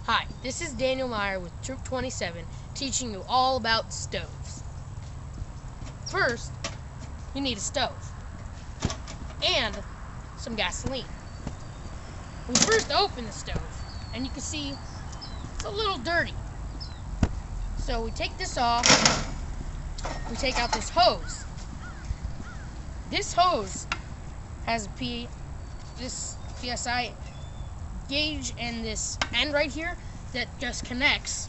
Hi, this is Daniel Meyer with Troop 27, teaching you all about stoves. First, you need a stove and some gasoline. We first open the stove, and you can see it's a little dirty. So we take this off, we take out this hose. This hose has this PSI gauge and this end right here that just connects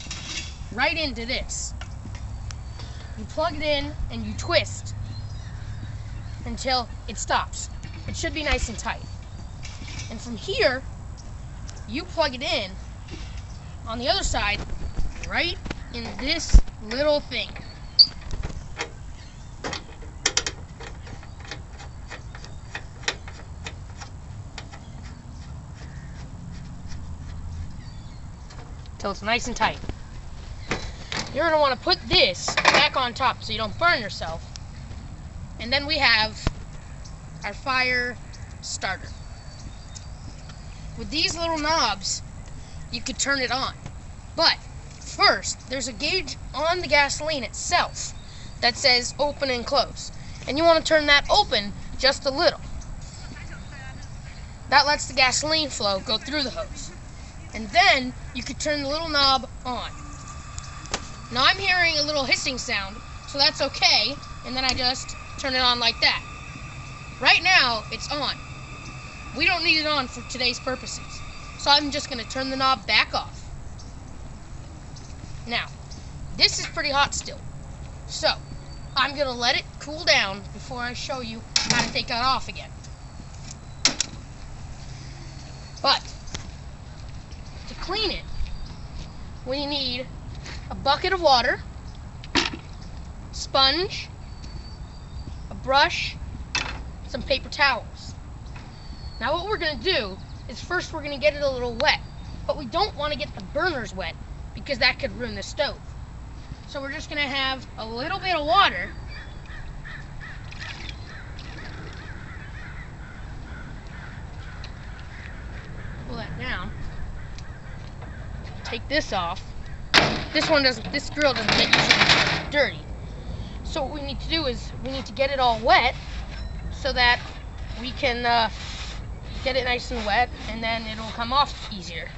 right into this. You plug it in and you twist until it stops. It should be nice and tight. And from here, you plug it in on the other side, right in this little thing. Till it's nice and tight. You're going to want to put this back on top so you don't burn yourself. And then we have our fire starter. With these little knobs, you could turn it on. But first, there's a gauge on the gasoline itself that says open and close. And you want to turn that open just a little. That lets the gasoline flow go through the hose. And then you could turn the little knob on. Now I'm hearing a little hissing sound, so that's okay, and then I just turn it on like that. Right now, it's on. We don't need it on for today's purposes, so I'm just going to turn the knob back off. Now, this is pretty hot still, so I'm going to let it cool down before I show you how to take that off again. But to clean it, we need a bucket of water, sponge, a brush, some paper towels. Now what we're going to do is first we're going to get it a little wet, but we don't want to get the burners wet because that could ruin the stove. So we're just going to have a little bit of water . Pull that down. Take this off. This grill doesn't get usually dirty. So what we need to do is we need to get it all wet so that we can get it nice and wet, and then it'll come off easier.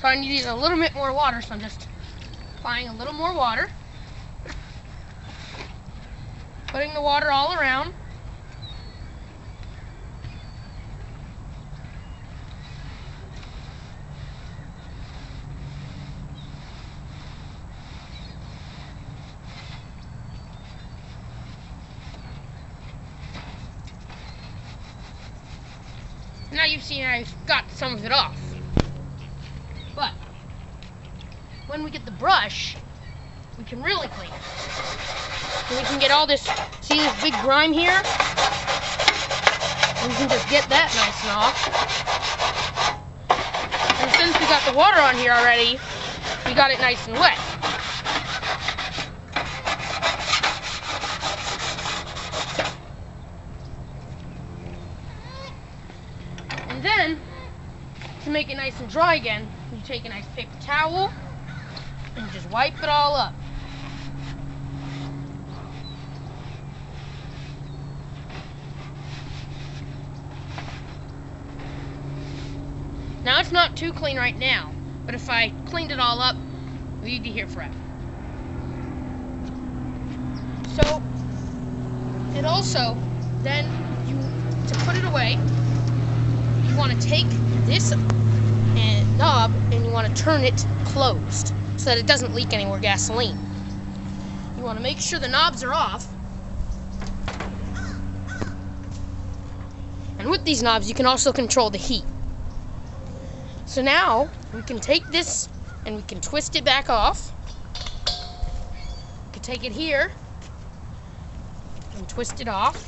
So I need a little bit more water, so I'm just applying a little more water. Putting the water all around. Now you've seen I've got some of it off. But when we get the brush, we can really clean it. And we can get all this, see this big grime here? We can just get that nice and off. And since we got the water on here already, we got it nice and wet. And then, to make it nice and dry again, you take a nice paper towel and just wipe it all up. Now it's not too clean right now, but if I cleaned it all up, we'd be here forever. So, it also, then, to put it away, you want to take this knob and you want to turn it closed so that it doesn't leak any more gasoline. You want to make sure the knobs are off. And with these knobs, you can also control the heat. So now we can take this and we can twist it back off. We can take it here and twist it off.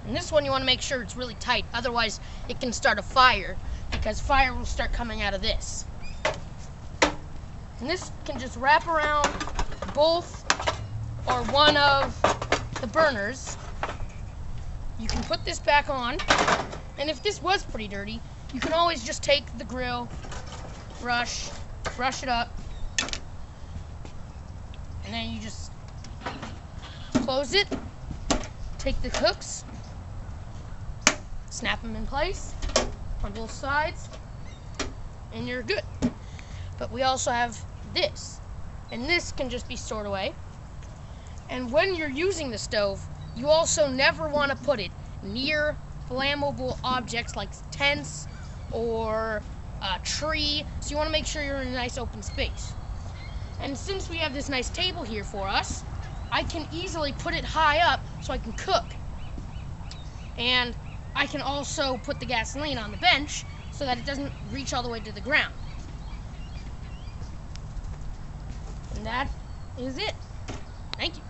And this this one you want to make sure it's really tight, otherwise it can start a fire, because fire will start coming out of this. And this can just wrap around both or one of the burners. You can put this back on, and if this was pretty dirty, you can always just take the grill, brush it up, and then you just close it, take the hooks, snap them in place on both sides, and you're good. But we also have this, and this can just be stored away. And when you're using the stove, you also never want to put it near flammable objects like tents or a tree, so you want to make sure you're in a nice open space. And since we have this nice table here for us, I can easily put it high up so I can cook. And I can also put the gasoline on the bench so that it doesn't reach all the way to the ground. And that is it. Thank you.